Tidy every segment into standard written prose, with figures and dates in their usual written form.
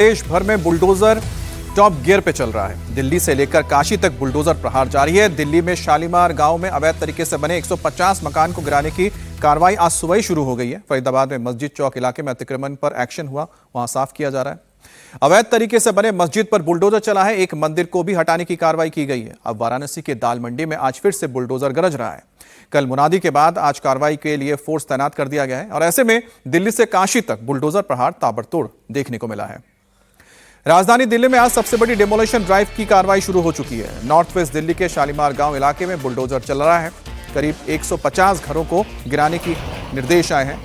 देश भर में बुलडोजर टॉप गियर पे चल रहा है। दिल्ली से लेकर काशी तक बुलडोजर प्रहार जारी है। दिल्ली में शालीमार गांव में अवैध तरीके से बने 150 मकान को गिराने की कार्रवाई आज सुबह ही शुरू हो गई है। फरीदाबाद में मस्जिद चौक इलाके में अतिक्रमण पर एक्शन हुआ, वहां साफ किया जा रहा है। अवैध तरीके से बने मस्जिद पर बुलडोजर चला है। एक मंदिर को भी हटाने की कार्रवाई की गई है। अब वाराणसी के दाल मंडी में आज फिर से बुलडोजर गरज रहा है। कल मुनादी के बाद आज कार्रवाई के लिए फोर्स तैनात कर दिया गया है और ऐसे में दिल्ली से काशी तक बुलडोजर प्रहार ताबड़तोड़ देखने को मिला है। राजधानी दिल्ली में आज सबसे बड़ी डेमोलिशन ड्राइव की कार्रवाई शुरू हो चुकी है। नॉर्थ वेस्ट दिल्ली के शालीमार गांव इलाके में बुलडोजर चल रहा है। करीब 150 घरों को गिराने की निर्देश आए हैं।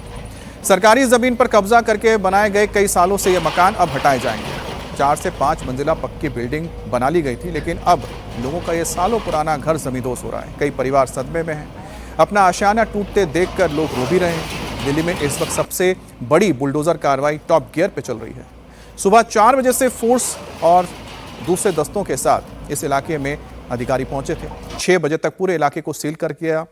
सरकारी जमीन पर कब्जा करके बनाए गए कई सालों से ये मकान अब हटाए जाएंगे। 4 से 5 मंजिला पक्की बिल्डिंग बना ली गई थी, लेकिन अब लोगों का ये सालों पुराना घर जमींदोज हो रहा है। कई परिवार सदमे में हैं। अपना आशियाना टूटते देखकर लोग रो भी रहे हैं। दिल्ली में इस वक्त सबसे बड़ी बुलडोजर कार्रवाई टॉप गियर पे चल रही है। सुबह 4 बजे से फोर्स और दूसरे दस्तों के साथ इस इलाके में अधिकारी पहुंचे थे। 6 बजे तक पूरे इलाके को सील कर किया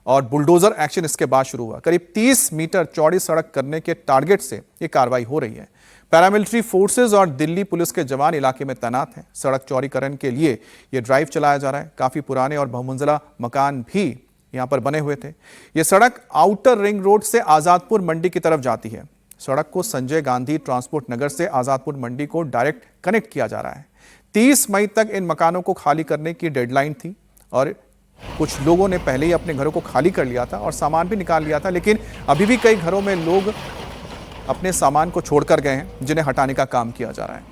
और बुलडोजर एक्शन इसके बाद शुरू हुआ। करीब 30 मीटर चौड़ी सड़क करने के टारगेट से ये कार्रवाई हो रही है। पैरामिलिट्री फोर्सेज और दिल्ली पुलिस के जवान इलाके में तैनात हैं। सड़क चौड़ीकरण के लिए ये ड्राइव चलाया जा रहा है। काफी पुराने और बहुमंजिला मकान भी यहां पर बने हुए थे। ये सड़क आउटर रिंग रोड से आजादपुर मंडी की तरफ जाती है। सड़क को संजय गांधी ट्रांसपोर्ट नगर से आजादपुर मंडी को डायरेक्ट कनेक्ट किया जा रहा है। 30 मई तक इन मकानों को खाली करने की डेडलाइन थी और कुछ लोगों ने पहले ही अपने घरों को खाली कर लिया था और सामान भी निकाल लिया था, लेकिन अभी भी कई घरों में लोग अपने सामान को छोड़कर गए हैं, जिन्हें हटाने का काम किया जा रहा है।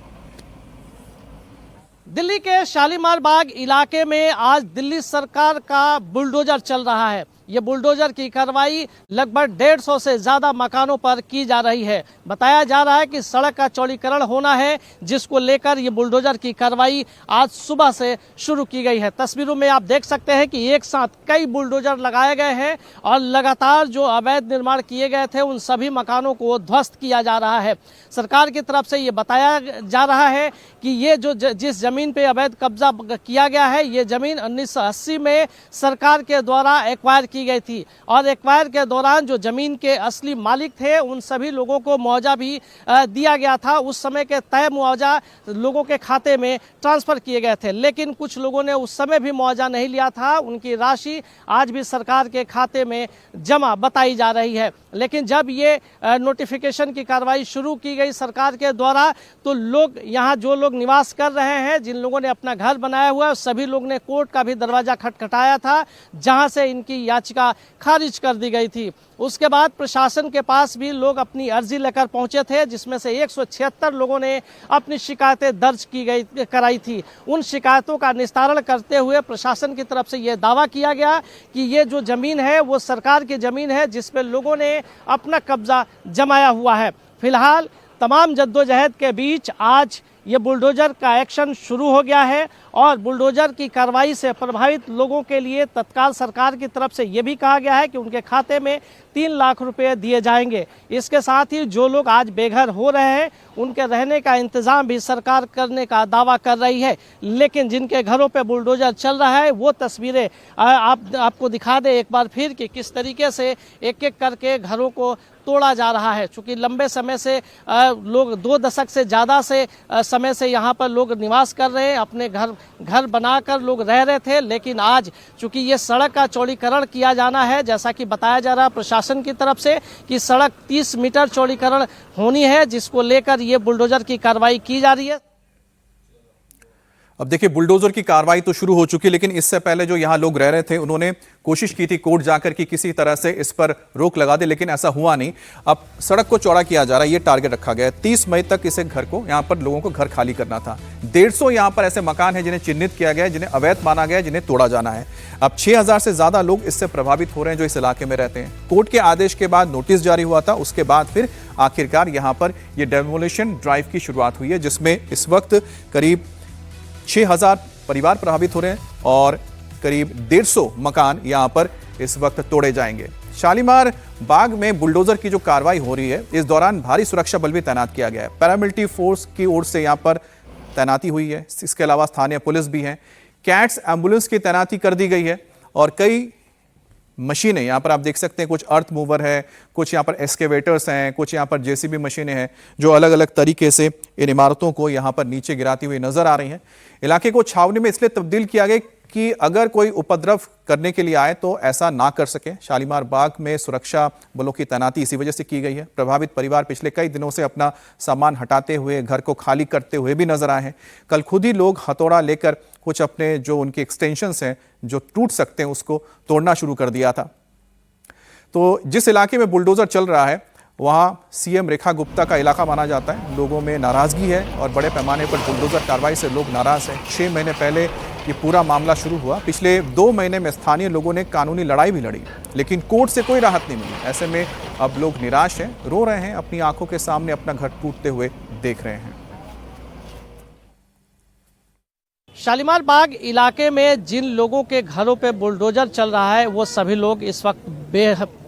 दिल्ली के शालीमार बाग इलाके में आज दिल्ली सरकार का बुलडोजर चल रहा है। ये बुलडोजर की कार्रवाई लगभग 150 से ज़्यादा मकानों पर की जा रही है। बताया जा रहा है कि सड़क का चौड़ीकरण होना है, जिसको लेकर ये बुलडोजर की कार्रवाई आज सुबह से शुरू की गई है। तस्वीरों में आप देख सकते हैं कि एक साथ कई बुलडोजर लगाए गए हैं और लगातार जो अवैध निर्माण किए गए थे उन सभी मकानों को ध्वस्त किया जा रहा है। सरकार की तरफ से ये बताया जा रहा है कि ये जो जिस जमीन पे अवैध कब्जा किया गया है, ये जमीन 1980 में सरकार के द्वारा एक्वायर की गई थी और एक्वायर के दौरान जो जमीन के असली मालिक थे उन सभी लोगों को मुआवजा भी दिया गया था। उस समय के तय मुआवजा लोगों के खाते में ट्रांसफर किए गए थे, लेकिन कुछ लोगों ने उस समय भी मुआवजा नहीं लिया था। उनकी राशि आज भी सरकार के खाते में जमा बताई जा रही है। लेकिन जब ये नोटिफिकेशन की कार्रवाई शुरू की गई सरकार के द्वारा, तो लोग यहाँ जो लोग निवास कर रहे हैं, जिन लोगों ने अपना घर बनाया हुआ है, सभी लोग ने कोर्ट का भी दरवाजा खटखटाया था, जहां से इनकी याचिका खारिज कर दी गई थी। उसके बाद प्रशासन के पास भी लोग अपनी अर्जी लेकर पहुंचे थे, जिसमें से 176 लोगों ने अपनी शिकायतें दर्ज कराई थी। उन शिकायतों का निस्तारण करते हुए प्रशासन की तरफ से यह दावा किया गया कि ये जो जमीन है वो सरकार की जमीन है, जिस पे लोगों ने अपना कब्जा जमाया हुआ है। फिलहाल तमाम जद्दोजहद के बीच आज ये बुलडोजर का एक्शन शुरू हो गया है और बुलडोजर की कार्रवाई से प्रभावित लोगों के लिए तत्काल सरकार की तरफ से ये भी कहा गया है कि उनके खाते में 3 लाख रुपए दिए जाएंगे। इसके साथ ही जो लोग आज बेघर हो रहे हैं उनके रहने का इंतजाम भी सरकार करने का दावा कर रही है। लेकिन जिनके घरों पे बुलडोजर चल रहा है वो तस्वीरें आपको दिखा दे एक बार फिर कि किस तरीके से एक एक करके घरों को तोड़ा जा रहा है। चूँकि लंबे समय से लोग 2 दशक से ज़्यादा से समय से यहाँ पर लोग निवास कर रहे हैं, अपने घर बनाकर लोग रह रहे थे, लेकिन आज चूँकि ये सड़क का चौड़ीकरण किया जाना है, जैसा कि बताया जा रहा है प्रशासन की तरफ से कि सड़क 30 मीटर चौड़ीकरण होनी है, जिसको लेकर ये बुलडोजर की कार्रवाई की जा रही है। अब देखिए, बुलडोजर की कार्रवाई तो शुरू हो चुकी, लेकिन इससे पहले जो यहां लोग रह रहे थे उन्होंने कोशिश की थी कोर्ट जाकर कि किसी तरह से इस पर रोक लगा दे, लेकिन ऐसा हुआ नहीं। अब सड़क को चौड़ा किया जा रहा है, ये टारगेट रखा गया है। 30 मई तक इसे घर को यहां पर लोगों को घर खाली करना था। 150 यहां पर ऐसे मकान हैं जिन्हें चिन्हित किया गया है, जिन्हें अवैध माना गया है, जिन्हें तोड़ा जाना है। अब 6000 से ज्यादा लोग इससे प्रभावित हो रहे हैं जो इस इलाके में रहते हैं। कोर्ट के आदेश के बाद नोटिस जारी हुआ था, उसके बाद फिर आखिरकार यहां पर यह डेमोलिशन ड्राइव की शुरुआत हुई है, जिसमें इस वक्त करीब 6000 परिवार प्रभावित हो रहे हैं और करीब 150 मकान यहां पर इस वक्त तोड़े जाएंगे। शालीमार बाग में बुलडोजर की जो कार्रवाई हो रही है, इस दौरान भारी सुरक्षा बल भी तैनात किया गया है। पैरामिलिट्री फोर्स की ओर से यहां पर तैनाती हुई है। इसके अलावा स्थानीय पुलिस भी है। कैट्स एम्बुलेंस की तैनाती कर दी गई है और कई मशीनें, यहाँ पर आप देख सकते हैं कुछ अर्थ मूवर है, कुछ यहाँ पर एक्सकेवेटर्स हैं, कुछ यहाँ पर जेसीबी मशीनें हैं जो अलग अलग तरीके से इन इमारतों को यहाँ पर नीचे गिराती हुई नजर आ रही हैं। इलाके को छावनी में इसलिए तब्दील किया गया कि अगर कोई उपद्रव करने के लिए आए तो ऐसा ना कर सके। शालीमार बाग में सुरक्षा बलों की तैनाती इसी वजह से की गई है। प्रभावित परिवार पिछले कई दिनों से अपना सामान हटाते हुए, घर को खाली करते हुए भी नजर आए हैं। कल खुद ही लोग हथौड़ा लेकर कुछ अपने जो उनके एक्सटेंशंस हैं जो टूट सकते हैं उसको तोड़ना शुरू कर दिया था। तो जिस इलाके में बुलडोजर चल रहा है वहां सीएम रेखा गुप्ता का इलाका माना जाता है। लोगों में नाराजगी है और बड़े पैमाने पर बुलडोजर कार्रवाई से लोग नाराज हैं। 6 महीने पहले ये पूरा मामला शुरू हुआ। पिछले 2 महीने में स्थानीय लोगों ने कानूनी लड़ाई भी लड़ी, लेकिन कोर्ट से कोई राहत नहीं मिली। ऐसे में अब लोग निराश हैं, रो रहे हैं, अपनी आंखों के सामने अपना घर टूटते हुए देख रहे हैं। शालीमार बाग इलाके में जिन लोगों के घरों पे बुलडोजर चल रहा है वो सभी लोग इस वक्त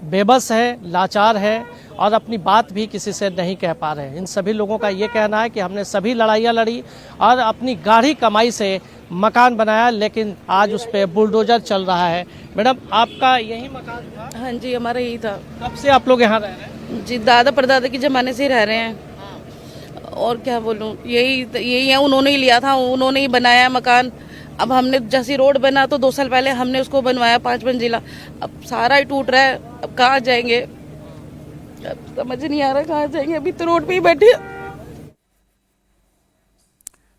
बेबस है, लाचार है और अपनी बात भी किसी से नहीं कह पा रहे हैं। इन सभी लोगों का ये कहना है कि हमने सभी लड़ाइयाँ लड़ी और अपनी गाढ़ी कमाई से मकान बनाया, लेकिन आज उस पर बुलडोजर चल रहा है। मैडम, आपका यही मकान था? हाँ जी, हमारा यही था। कब से आप लोग यहाँ रह रहे हैं? जी, दादा परदादा के ज़माने से ही रह रहे हैं। और क्या बोलूँ, यही है, उन्होंने ही लिया था, उन्होंने ही बनाया मकान। अब हमने जैसी रोड बना तो 2 साल पहले हमने उसको बनवाया 5 मंजिला। अब सारा ही टूट रहा है। अब कहाँ जाएंगे, अब समझ नहीं आ रहा कहाँ जाएंगे। अभी तो रोड पे ही बैठे।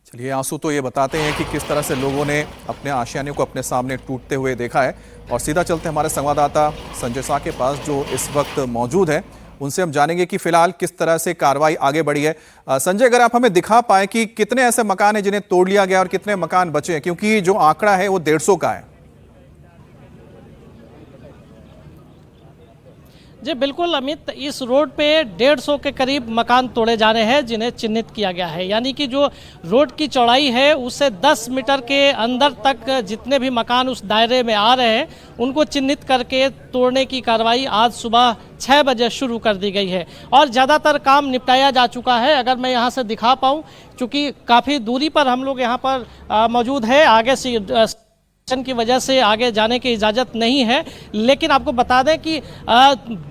चलिए, आंसू तो ये बताते हैं कि किस तरह से लोगों ने अपने आशियाने को अपने सामने टूटते हुए देखा है। और सीधा चलते हमारे संवाददाता संजय शाह के पास जो इस वक्त मौजूद है, उनसे हम जानेंगे कि फिलहाल किस तरह से कार्रवाई आगे बढ़ी है। संजय, अगर आप हमें दिखा पाए कि कितने ऐसे मकान हैं जिन्हें तोड़ लिया गया और कितने मकान बचे हैं, क्योंकि जो आंकड़ा है वो 150 का है। जी बिल्कुल अमित, इस रोड पे 150 के करीब मकान तोड़े जा रहे हैं जिन्हें चिन्हित किया गया है। यानी कि जो रोड की चौड़ाई है उससे 10 मीटर के अंदर तक जितने भी मकान उस दायरे में आ रहे हैं उनको चिन्हित करके तोड़ने की कार्रवाई आज सुबह 6 बजे शुरू कर दी गई है और ज़्यादातर काम निपटाया जा चुका है। अगर मैं यहाँ से दिखा पाऊँ, चूँकि काफ़ी दूरी पर हम लोग यहाँ पर मौजूद है, आगे से की वजह से आगे जाने की इजाज़त नहीं है, लेकिन आपको बता दें कि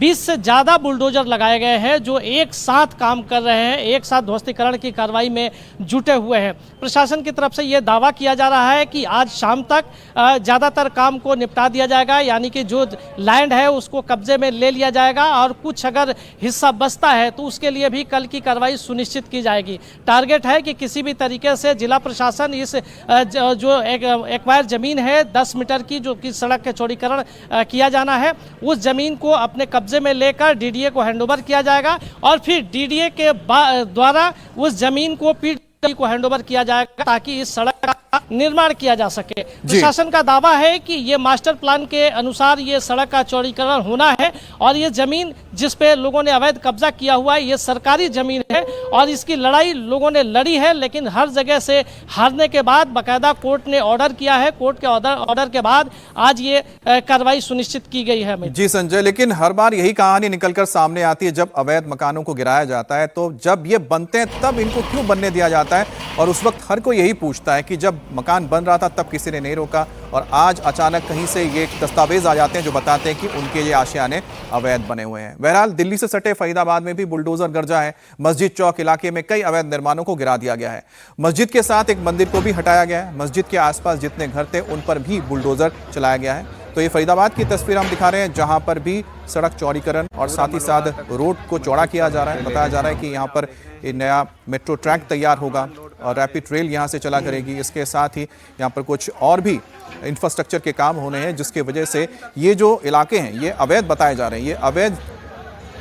20 से ज़्यादा बुलडोजर लगाए गए हैं जो एक साथ काम कर रहे हैं, एक साथ ध्वस्तीकरण की कार्रवाई में जुटे हुए हैं। प्रशासन की तरफ से ये दावा किया जा रहा है कि आज शाम तक ज़्यादातर काम को निपटा दिया जाएगा, यानी कि जो लैंड है उसको कब्जे में ले लिया जाएगा और कुछ अगर हिस्सा बचता है तो उसके लिए भी कल की कार्रवाई सुनिश्चित की जाएगी। टारगेट है कि किसी भी तरीके से जिला प्रशासन इस जो एक्वायर जमीन है 10 मीटर की जो कि सड़क के चौड़ीकरण किया जाना है, उस जमीन को अपने कब्जे में लेकर डीडीए को हैंडओवर किया जाएगा और फिर डीडीए के द्वारा उस जमीन को पीडब्ल्यूडी को हैंडओवर किया जाएगा ताकि इस सड़क का निर्माण किया जा सके। प्रशासन का दावा है कि ये मास्टर प्लान के अनुसार ये सड़क का चौड़ीकरण होना है और ये जमीन जिस पे लोगों ने अवैध कब्जा किया हुआ है ये सरकारी जमीन है और इसकी लड़ाई लोगों ने लड़ी है, लेकिन हर जगह से हारने के बाद बाकायदा कोर्ट ने ऑर्डर किया है। कोर्ट के ऑर्डर के बाद आज ये कार्रवाई सुनिश्चित की गई है। जी संजय, लेकिन हर बार यही कहानी निकलकर सामने आती है, जब अवैध मकानों को गिराया जाता है तो जब ये बनते हैं तब इनको क्यों बनने दिया जाता है, और उस वक्त हर कोई यही पूछता है कि जब मकान बन रहा था तब किसी ने नहीं रोका और आज अचानक कहीं से ये दस्तावेज आ जाते हैं जो बताते हैं कि उनके ये आशियाने अवैध बने हुए हैं। बहरहाल, दिल्ली से सटे फरीदाबाद में भी बुलडोजर गरजा है। मस्जिद चौक इलाके में कई अवैध निर्माणों को गिरा दिया गया है। मस्जिद के साथ एक मंदिर को भी हटाया गया है। मस्जिद के आसपास जितने घर थे उन पर भी बुलडोजर चलाया गया है। तो ये फरीदाबाद की तस्वीर हम दिखा रहे हैं जहां पर भी सड़क चौड़ीकरण और साथ ही साथ रोड को चौड़ा किया जा रहा है। बताया जा रहा है कि यहाँ पर एक नया मेट्रो ट्रैक तैयार होगा और रैपिड रेल यहाँ से चला करेगी। इसके साथ ही यहाँ पर कुछ और भी इंफ्रास्ट्रक्चर के काम होने हैं जिसके वजह से ये जो इलाके हैं ये अवैध बताए जा रहे हैं। ये अवैध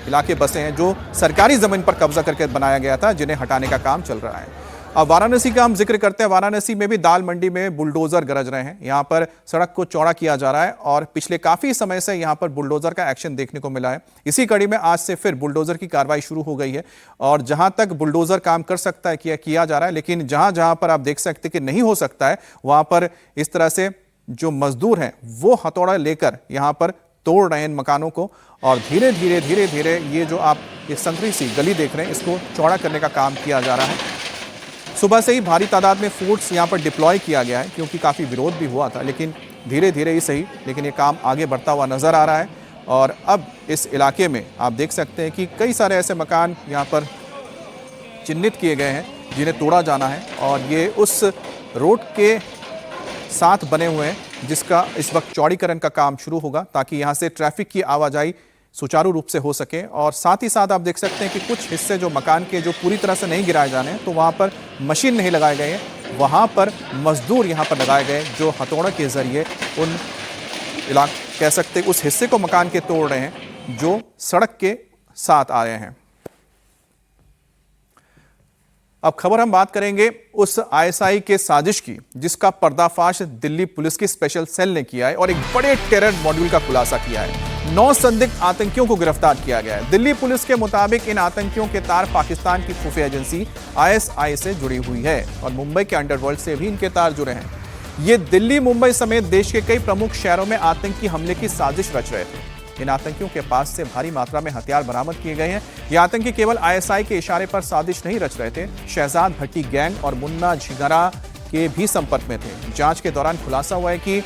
इलाके बसे हैं जो सरकारी ज़मीन पर कब्जा करके बनाया गया था, जिन्हें हटाने का काम चल रहा है। अब वाराणसी का हम जिक्र करते हैं। वाराणसी में भी दाल मंडी में बुलडोजर गरज रहे हैं। यहाँ पर सड़क को चौड़ा किया जा रहा है और पिछले काफ़ी समय से यहाँ पर बुलडोजर का एक्शन देखने को मिला है। इसी कड़ी में आज से फिर बुलडोजर की कार्रवाई शुरू हो गई है और जहाँ तक बुलडोजर काम कर सकता है किया जा रहा है, लेकिन जहाँ जहाँ पर आप देख सकते कि नहीं हो सकता है वहाँ पर इस तरह से जो मजदूर हैं वो हथौड़ा लेकर यहाँ पर तोड़ रहे हैं इन मकानों को और धीरे धीरे ये जो आप ये संकरी सी गली देख रहे हैं इसको चौड़ा करने का काम किया जा रहा है। सुबह से ही भारी तादाद में फोर्स यहाँ पर डिप्लॉय किया गया है क्योंकि काफ़ी विरोध भी हुआ था, लेकिन धीरे धीरे ही सही, लेकिन ये काम आगे बढ़ता हुआ नजर आ रहा है। और अब इस इलाके में आप देख सकते हैं कि कई सारे ऐसे मकान यहाँ पर चिन्हित किए गए हैं जिन्हें तोड़ा जाना है, और ये उस रोड के साथ बने हुए हैं जिसका इस वक्त चौड़ीकरण का काम शुरू होगा ताकि यहाँ से ट्रैफिक की आवाजाही सुचारू रूप से हो सके। और साथ ही साथ आप देख सकते हैं कि कुछ हिस्से जो मकान के जो पूरी तरह से नहीं गिराए जाने हैं, तो वहाँ पर मशीन नहीं लगाए गए हैं, वहाँ पर मजदूर यहाँ पर लगाए गए जो हथौड़े के जरिए उन कह सकते उस हिस्से को मकान के तोड़ रहे हैं जो सड़क के साथ आ रहे हैं। अब खबर हम बात करेंगे उस आईएसआई के साजिश की जिसका पर्दाफाश दिल्ली पुलिस की स्पेशल सेल ने किया है और एक बड़े टेरर मॉड्यूल का खुलासा किया है। 9 संदिग्ध आतंकियों को गिरफ्तार किया गया है। दिल्ली पुलिस के मुताबिक इन आतंकियों के तार पाकिस्तान की खुफिया एजेंसी आईएसआई से जुड़ी हुई है और मुंबई के अंडरवर्ल्ड से भी इनके तार जुड़े हैं। ये दिल्ली, मुंबई समेत देश के कई प्रमुख शहरों में आतंकी हमले की साजिश रच रहे थे। इन आतंकियों के पास से भारी मात्रा में हथियार बरामद किए गए हैं। ये आतंकी केवल आईएसआई के इशारे पर साजिश नहीं रच रहे थे, शहजाद भट्टी गैंग और मुन्ना झिंगरा के भी संपर्क में थे। जांच के दौरान खुलासा हुआ है कि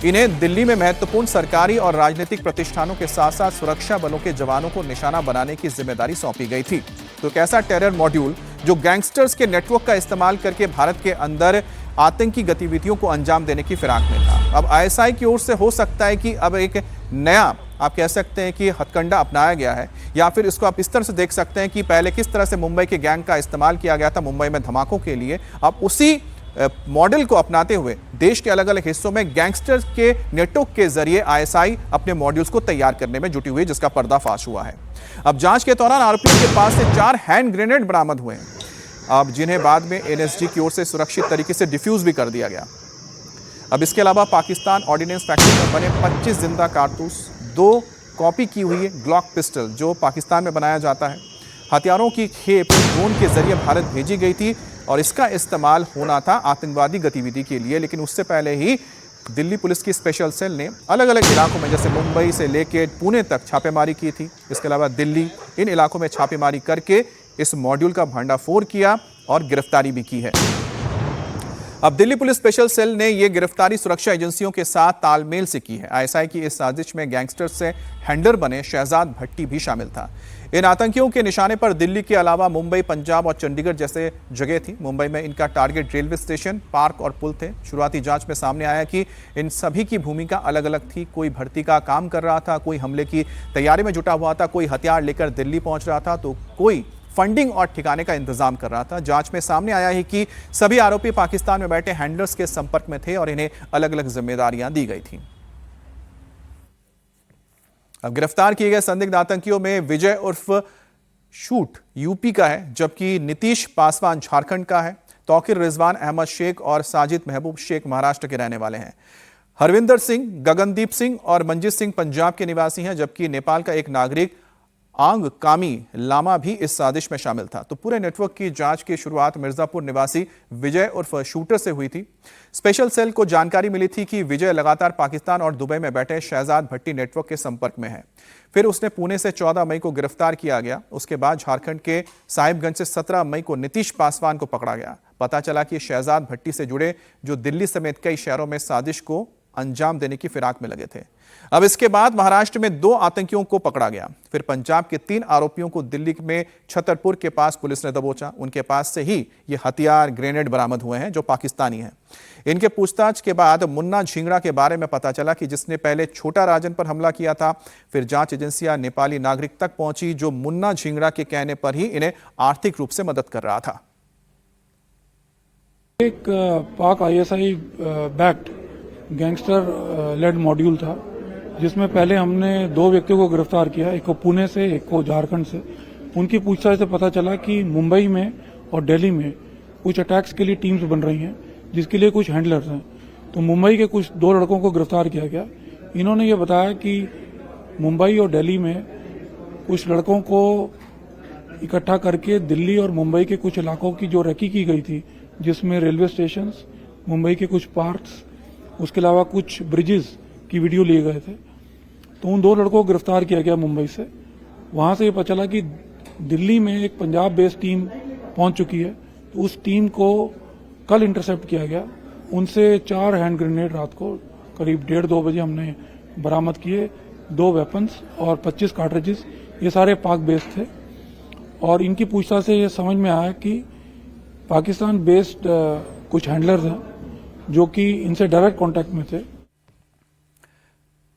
इन्हें दिल्ली में महत्वपूर्ण सरकारी और राजनीतिक प्रतिष्ठानों के साथ साथ सुरक्षा बलों के जवानों को निशाना बनाने की जिम्मेदारी सौंपी गई थी। तो कैसा टेरर मॉड्यूल जो गैंगस्टर्स के नेटवर्क का इस्तेमाल करके भारत के अंदर आतंकी गतिविधियों को अंजाम देने की फिराक में था। अब आईएसआई की ओर से हो सकता है कि अब एक नया आप कह सकते हैं कि हथकंडा अपनाया गया है, या फिर इसको आप इस तरह से देख सकते हैं कि पहले किस तरह से मुंबई के गैंग का इस्तेमाल किया गया था मुंबई में धमाकों के लिए, अब उसी मॉडल को अपनाते हुए देश के अलग अलग हिस्सों में गैंगस्टर्स के नेटवर्क के जरिए आईएसआई अपने मॉड्यूल्स को तैयार करने में जुटी हुई, जिसका पर्दाफाश हुआ है। अब जांच के दौरान आरोपियों के पास से 4 हैंड ग्रेनेड बरामद हुए हैं, अब जिन्हें बाद में एनएसजी की ओर से सुरक्षित तरीके से डिफ्यूज भी कर दिया गया। अब इसके अलावा पाकिस्तान ऑर्डिनेंस फैक्ट्री में बने 25 जिंदा कारतूस, 2 कॉपी की हुई ग्लॉक पिस्टल जो पाकिस्तान में बनाया जाता है, हथियारों की खेप ड्रोन के जरिए भारत भेजी गई थी और इसका इस्तेमाल होना था आतंकवादी गतिविधि के लिए। लेकिन उससे पहले ही दिल्ली पुलिस की स्पेशल सेल ने अलग अलग इलाकों में जैसे मुंबई से लेकर पुणे तक छापेमारी की थी। इसके अलावा दिल्ली, इन इलाकों में छापेमारी करके इस मॉड्यूल का भंडाफोड़ किया और गिरफ्तारी भी की है। अब दिल्ली पुलिस स्पेशल सेल ने यह गिरफ्तारी सुरक्षा एजेंसियों के साथ तालमेल से की है। आईएसआई की इस साजिश में गैंगस्टर्स से हैंडलर बने शहजाद भट्टी भी शामिल था। इन आतंकियों के निशाने पर दिल्ली के अलावा मुंबई, पंजाब और चंडीगढ़ जैसे जगह थी। मुंबई में इनका टारगेट रेलवे स्टेशन, पार्क और पुल थे। शुरुआती जांच में सामने आया कि इन सभी की भूमिका अलग अलग थी। कोई भर्ती का काम कर रहा था, कोई हमले की तैयारी में जुटा हुआ था, कोई हथियार लेकर दिल्ली पहुंच रहा था, तो कोई फंडिंग और ठिकाने का इंतजाम कर रहा था। जांच में सामने आया है कि सभी आरोपी पाकिस्तान में बैठे हैंडलर्स के संपर्क में थे और इन्हें अलग अलग जिम्मेदारियां दी गई थीं। अब गिरफ्तार किए गए संदिग्ध आतंकियों में विजय उर्फ शूट यूपी का है, जबकि नीतीश पासवान झारखंड का है। तौकीर रिजवान अहमद शेख और साजिद महबूब शेख महाराष्ट्र के रहने वाले हैं। हरविंदर सिंह, गगनदीप सिंह और मंजीत सिंह पंजाब के निवासी हैं, जबकि नेपाल का एक नागरिक आंग कामी लामा भी इस साजिश में शामिल था। तो पूरे नेटवर्क की जांच की शुरुआत मिर्जापुर निवासी विजय उर्फ शूटर से हुई थी। स्पेशल सेल को जानकारी मिली थी कि विजय लगातार पाकिस्तान और दुबई में बैठे शहजाद भट्टी नेटवर्क के संपर्क में है। फिर उसने पुणे से 14 मई को गिरफ्तार किया गया। उसके बाद झारखंड के साहिबगंज से 17 मई को नीतीश पासवान को पकड़ा गया। पता चला कि शहजाद भट्टी से जुड़े जो दिल्ली समेत कई शहरों में साजिश को अंजाम देने की फिराक में लगे थे। अब इसके बाद महाराष्ट्र में 2 आतंकियों को पकड़ा गया। फिर पंजाब के 3 आरोपियों को दिल्ली में छतरपुर के पास पुलिस ने दबोचा। उनके पास से ही ये हथियार, ग्रेनेड बरामद हुए हैं जो पाकिस्तानी हैं। इनके पूछताछ के बाद मुन्ना झिंगरा के बारे में पता चला कि जिसने पहले छोटा राजन पर हमला किया था। फिर जांच एजेंसियां नेपाली नागरिक तक पहुंची जो मुन्ना झिंगरा के कहने पर ही इन्हें आर्थिक रूप से मदद कर रहा था। एक Pak ISI backed gangster led module था, जिसमें पहले हमने 2 व्यक्तियों को गिरफ्तार किया, एक को पुणे से, एक को झारखंड से। उनकी पूछताछ से पता चला कि मुंबई में और दिल्ली में कुछ अटैक्स के लिए टीम्स बन रही हैं, जिसके लिए कुछ हैंडलर्स हैं। तो मुंबई के कुछ 2 लड़कों को गिरफ्तार किया गया। इन्होंने ये बताया कि मुंबई और दिल्ली में कुछ लड़कों को इकट्ठा करके दिल्ली और मुंबई के कुछ इलाकों की जो रेकी की गई थी, जिसमें रेलवे स्टेशन, मुंबई के कुछ पार्क्स, उसके अलावा कुछ ब्रिजेस की वीडियो लिए गए थे। तो उन 2 लड़कों को गिरफ्तार किया गया मुंबई से। वहां से ये पता चला कि दिल्ली में एक पंजाब बेस्ड टीम पहुंच चुकी है। तो उस टीम को कल इंटरसेप्ट किया गया। उनसे 4 हैंड ग्रेनेड रात को करीब 1:30-2 बजे हमने बरामद किए 2 वेपन्स और 25 कार्ट्रिजेस। ये सारे पाक बेस्ड थे और इनकी पूछताछ से ये समझ में आया कि पाकिस्तान बेस्ड कुछ हैंडलर्स हैं जो कि इनसे डायरेक्ट कांटेक्ट में थे।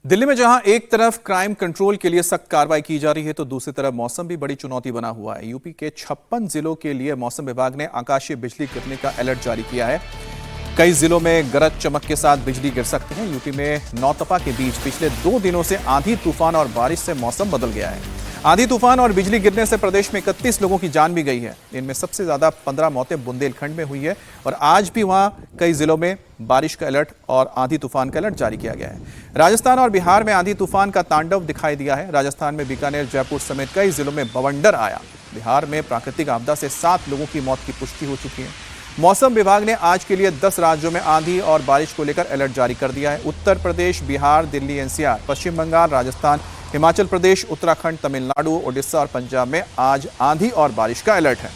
दिल्ली में जहां एक तरफ क्राइम कंट्रोल के लिए सख्त कार्रवाई की जा रही है तो दूसरी तरफ मौसम भी बड़ी चुनौती बना हुआ है। यूपी के 56 जिलों के लिए मौसम विभाग ने आकाशीय बिजली गिरने का अलर्ट जारी किया है। कई जिलों में गरज चमक के साथ बिजली गिर सकती है। यूपी में नौतपा के बीच पिछले 2 दिनों से आंधी तूफान और बारिश से मौसम बदल गया है। आंधी तूफान और बिजली गिरने से प्रदेश में 31 लोगों की जान भी गई है। इनमें सबसे ज्यादा 15 मौतें बुंदेलखंड में हुई है और आज भी वहां कई जिलों में बारिश का अलर्ट और आंधी तूफान का अलर्ट जारी किया गया है। राजस्थान और बिहार में आंधी तूफान का तांडव दिखाई दिया है। राजस्थान में बीकानेर, जयपुर समेत कई जिलों में बवंडर आया। बिहार में प्राकृतिक आपदा से 7 लोगों की मौत की पुष्टि हो चुकी है। मौसम विभाग ने आज के लिए 10 राज्यों में आंधी और बारिश को लेकर अलर्ट जारी कर दिया है। उत्तर प्रदेश, बिहार, दिल्ली एनसीआर, पश्चिम बंगाल, राजस्थान, हिमाचल प्रदेश, उत्तराखंड, तमिलनाडु, ओडिशा और पंजाब में आज आंधी और बारिश का अलर्ट है।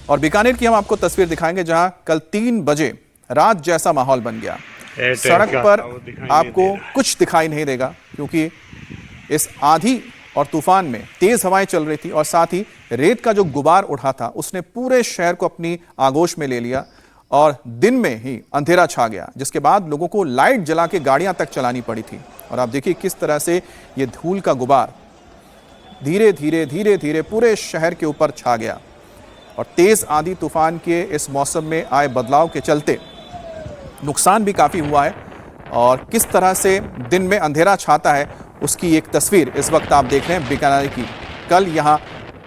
और बीकानेर की हम आपको तस्वीर दिखाएंगे जहां कल 3 बजे रात जैसा माहौल बन गया। सड़क पर आपको कुछ दिखाई नहीं देगा क्योंकि इस आंधी और तूफान में तेज हवाएं चल रही थी और साथ ही रेत का जो गुबार उठा था उसने पूरे शहर को अपनी आगोश में ले लिया और दिन में ही अंधेरा छा गया, जिसके बाद लोगों को लाइट जला के गाड़ियां तक चलानी पड़ी थी। और आप देखिए किस तरह से ये धूल का गुबार धीरे धीरे पूरे शहर के ऊपर छा गया। और तेज आंधी तूफान के इस मौसम में आए बदलाव के चलते नुकसान भी काफी हुआ है। और किस तरह से दिन में अंधेरा छाता है उसकी एक तस्वीर इस वक्त आप देख रहे हैं बीकानेर की। कल यहाँ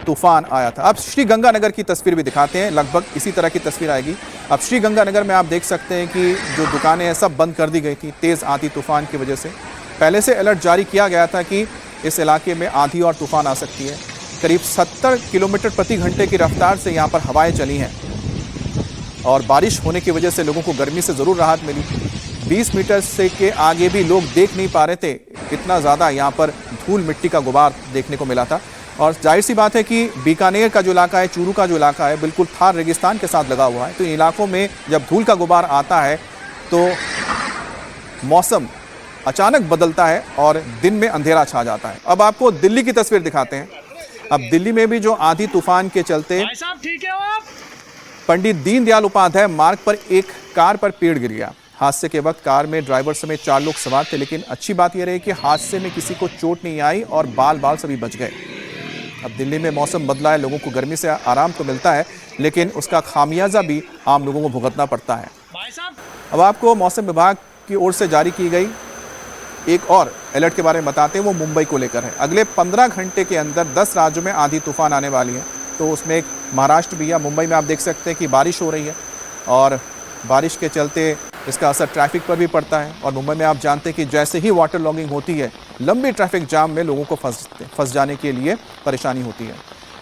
तूफान आया था। अब श्री गंगानगर की तस्वीर भी दिखाते हैं, लगभग इसी तरह की तस्वीर आएगी। अब श्री गंगानगर में आप देख सकते हैं कि जो दुकानें हैं सब बंद कर दी गई थी तेज आंधी तूफान की वजह से। पहले से अलर्ट जारी किया गया था कि इस इलाके में आंधी और तूफान आ सकती है। करीब 70 किलोमीटर प्रति घंटे की रफ्तार से यहाँ पर हवाएं चली हैं और बारिश होने की वजह से लोगों को गर्मी से ज़रूर राहत मिली। 20 मीटर से के आगे भी लोग देख नहीं पा रहे थे, इतना ज़्यादा यहाँ पर धूल मिट्टी का गुबार देखने को मिला था। और जाहिर सी बात है कि बीकानेर का जो इलाका है, चूरू का जो इलाका है, बिल्कुल थार रेगिस्तान के साथ लगा हुआ है। तो इन इलाकों में जब धूल का गुबार आता है तो मौसम अचानक बदलता है और दिन में अंधेरा छा जाता है। अब आपको दिल्ली की तस्वीर दिखाते हैं। अब दिल्ली में भी जो आंधी तूफान के चलते पंडित दीनदयाल उपाध्याय मार्ग पर एक कार पर पेड़ गिर गया। हादसे के वक्त कार में ड्राइवर समेत 4 लोग सवार थे, लेकिन अच्छी बात यह रही कि हादसे में किसी को चोट नहीं आई और बाल सभी बच गए। अब दिल्ली में मौसम बदला है, लोगों को गर्मी से आराम तो मिलता है लेकिन उसका खामियाजा भी आम लोगों को भुगतना पड़ता है। अब आपको मौसम विभाग की ओर से जारी की गई एक और अलर्ट के बारे में बताते हैं, वो मुंबई को लेकर है। अगले 15 घंटे के अंदर 10 राज्यों में आंधी तूफान आने वाली है। तो उसमें एक महाराष्ट्र भी है। मुंबई में आप देख सकते हैं कि बारिश हो रही है और बारिश के चलते इसका असर ट्रैफिक पर भी पड़ता है। और मुंबई में आप जानते हैं कि जैसे ही वाटर लॉगिंग होती है, लंबी ट्रैफिक जाम में लोगों को फंस जाने के लिए परेशानी होती है।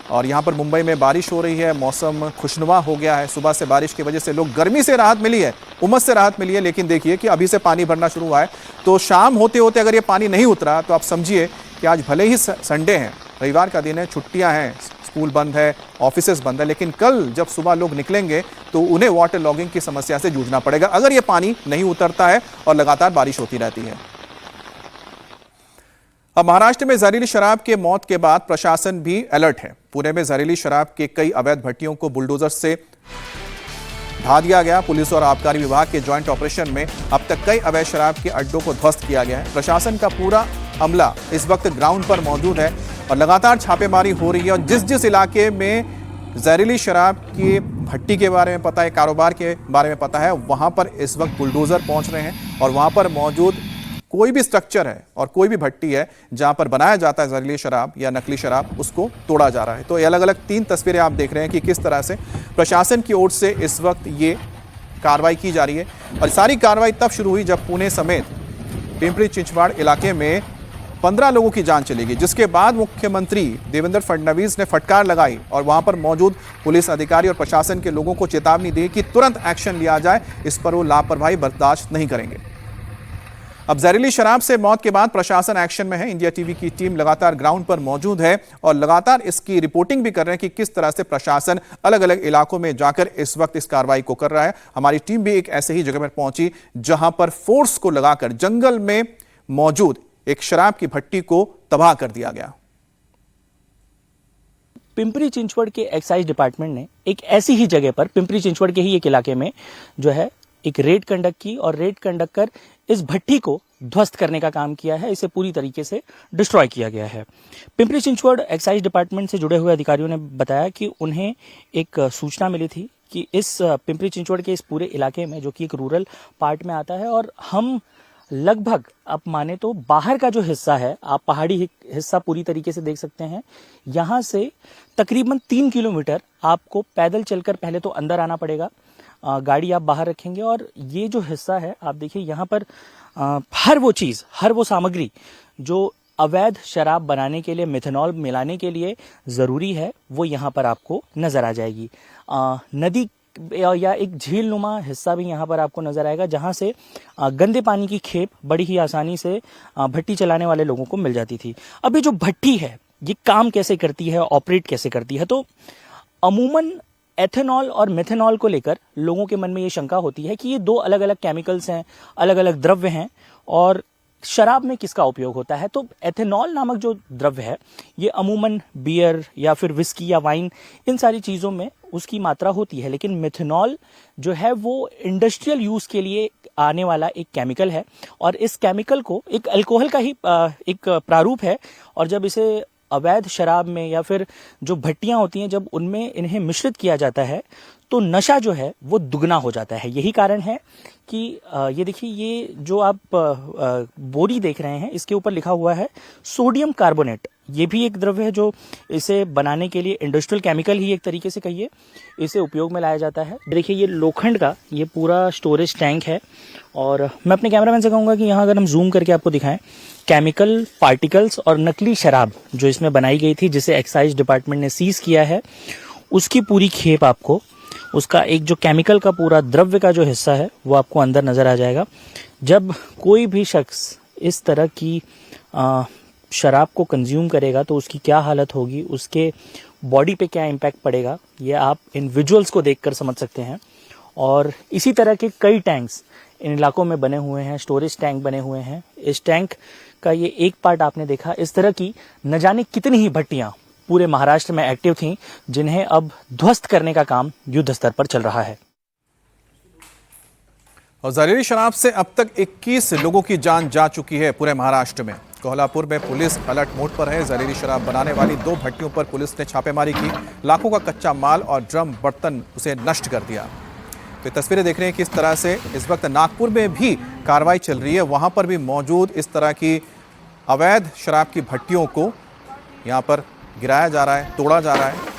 और यहाँ पर मुंबई में बारिश हो रही है, मौसम खुशनुमा हो गया है। सुबह से बारिश की वजह से लोग गर्मी से राहत मिली है, उमस से राहत मिली है, लेकिन देखिए कि अभी से पानी भरना शुरू हुआ है। तो शाम होते होते अगर ये पानी नहीं उतरा तो आप समझिए कि आज भले ही संडे है, रविवार का दिन है, छुट्टियाँ हैं, स्कूल बंद है, ऑफिसेज बंद है, लेकिन कल जब सुबह लोग निकलेंगे तो उन्हें वाटर लॉगिंग की समस्या से जूझना पड़ेगा अगर ये पानी नहीं उतरता है और लगातार बारिश होती रहती है। अब महाराष्ट्र में जहरीली शराब के मौत के बाद प्रशासन भी अलर्ट है। पुणे में जहरीली शराब के कई अवैध भट्टियों को बुलडोजर से ढा दिया गया। पुलिस और आबकारी विभाग के ज्वाइंट ऑपरेशन में अब तक कई अवैध शराब के अड्डों को ध्वस्त किया गया है। प्रशासन का पूरा अमला इस वक्त ग्राउंड पर मौजूद है और लगातार छापेमारी हो रही है। और जिस इलाके में जहरीली शराब की भट्टी के बारे में पता है, कारोबार के बारे में पता है, वहां पर इस वक्त बुलडोजर पहुंच रहे हैं और वहां पर मौजूद कोई भी स्ट्रक्चर है और कोई भी भट्टी है जहां पर बनाया जाता है जहरीली शराब या नकली शराब, उसको तोड़ा जा रहा है। तो ये अलग अलग 3 तस्वीरें आप देख रहे हैं कि किस तरह से प्रशासन की ओर से इस वक्त ये कार्रवाई की जा रही है। और सारी कार्रवाई तब शुरू हुई जब पुणे समेत पिंपरी चिंचवाड़ इलाके में 15 लोगों की जान चली गई, जिसके बाद मुख्यमंत्री देवेंद्र फडणवीस ने फटकार लगाई और वहां पर मौजूद पुलिस अधिकारी और प्रशासन के लोगों को चेतावनी दी कि तुरंत एक्शन लिया जाए, इस पर वो लापरवाही बर्दाश्त नहीं करेंगे। अब जहरीली शराब से मौत के बाद प्रशासन एक्शन में है। इंडिया टीवी की टीम लगातार ग्राउंड पर मौजूद है और लगातार इसकी रिपोर्टिंग भी कर रहे हैं कि किस तरह से प्रशासन अलग अलग इलाकों में जाकर इस वक्त इस कार्रवाई को कर रहा है। हमारी टीम भी एक ऐसे ही जगह पर पहुंची जहां पर फोर्स को लगाकर जंगल में मौजूद एक शराब की भट्टी को तबाह कर दिया गया। पिंपरी चिंचवड़ के एक्साइज डिपार्टमेंट ने एक ऐसी ही जगह पर पिंपरी चिंचवड़ के ही एक इलाके में जो है एक रेड कंडक्ट की और रेड कंडक्ट कर इस भट्टी को ध्वस्त करने का काम किया है। इसे पूरी तरीके से डिस्ट्रॉय किया गया है। पिंपरी चिंचवड़ एक्साइज डिपार्टमेंट से जुड़े हुए अधिकारियों ने बताया कि उन्हें एक सूचना मिली थी कि इस पिंपरी चिंचवड़ के इस पूरे इलाके में, जो कि एक रूरल पार्ट में आता है, और हम लगभग आप माने तो बाहर का जो हिस्सा है, आप पहाड़ी हिस्सा पूरी तरीके से देख सकते हैं, यहाँ से तकरीबन 3 किलोमीटर आपको पैदल चलकर पहले तो अंदर आना पड़ेगा। गाड़ी आप बाहर रखेंगे और ये जो हिस्सा है आप देखिए, यहाँ पर हर वो चीज़, हर वो सामग्री जो अवैध शराब बनाने के लिए, मिथेनॉल मिलाने के लिए ज़रूरी है, वो यहाँ पर आपको नज़र आ जाएगी। नदी या एक झील नुमा हिस्सा भी यहाँ पर आपको नजर आएगा, जहाँ से गंदे पानी की खेप बड़ी ही आसानी से भट्टी चलाने वाले लोगों को मिल जाती थी। अब ये जो भट्टी है, ये काम कैसे करती है, ऑपरेट कैसे करती है? तो अमूमन एथेनॉल और मिथेनॉल को लेकर लोगों के मन में ये शंका होती है कि ये दो अलग अलग केमिकल्स हैं, अलग अलग द्रव्य हैं, और शराब में किसका उपयोग होता है? तो एथेनॉल नामक जो द्रव्य है, ये अमूमन बियर या फिर विस्की या वाइन, इन सारी चीज़ों में उसकी मात्रा होती है। लेकिन मिथेनॉल जो है वो इंडस्ट्रियल यूज़ के लिए आने वाला एक केमिकल है, और इस केमिकल को एक अल्कोहल का ही एक प्रारूप है, और जब इसे अवैध शराब में या फिर जो भट्टियां होती हैं, जब उनमें इन्हें मिश्रित किया जाता है तो नशा जो है वो दुगना हो जाता है। यही कारण है कि ये देखिए, ये जो आप बोरी देख रहे हैं, इसके ऊपर लिखा हुआ है सोडियम कार्बोनेट। ये भी एक द्रव्य है जो इसे बनाने के लिए, इंडस्ट्रियल केमिकल ही एक तरीके से कहिए, इसे उपयोग में लाया जाता है। देखिए, ये लोखंड का ये पूरा स्टोरेज टैंक है, और मैं अपने कैमरामैन से कहूँगा कि यहाँ अगर हम जूम करके आपको दिखाएं, केमिकल पार्टिकल्स और नकली शराब जो इसमें बनाई गई थी, जिसे एक्साइज डिपार्टमेंट ने सीज किया है, उसकी पूरी खेप आपको, उसका एक जो केमिकल का पूरा द्रव्य का जो हिस्सा है वो आपको अंदर नजर आ जाएगा। जब कोई भी शख्स इस तरह की शराब को कंज्यूम करेगा तो उसकी क्या हालत होगी, उसके बॉडी पे क्या इम्पैक्ट पड़ेगा, ये आप इन विजुअल्स को देखकर समझ सकते हैं। और इसी तरह के कई टैंक्स इन इलाकों में बने हुए हैं, स्टोरेज टैंक बने हुए हैं। इस टैंक का ये एक पार्ट आपने देखा। इस तरह की न जाने कितनी ही भट्टियां पूरे महाराष्ट्र में एक्टिव थीं, जिन्हें अब ध्वस्त करने का काम युद्ध स्तर पर चल रहा है। और जहरीली शराब से अब तक 21 लोगों की जान जा चुकी है पूरे महाराष्ट्र में। कोल्हापुर में पुलिस अलर्ट मोड पर है। जहरीली शराब बनाने वाली 2 भट्टियों पर पुलिस ने छापेमारी की, लाखों का कच्चा माल और ड्रम बर्तन उसे नष्ट कर दिया। तो तस्वीरें देख रहे हैं किस तरह से इस वक्त नागपुर में भी कार्रवाई चल रही है। वहां पर भी मौजूद इस तरह की अवैध शराब की भट्टियों को यहाँ पर गिराया जा रहा है, तोड़ा जा रहा है।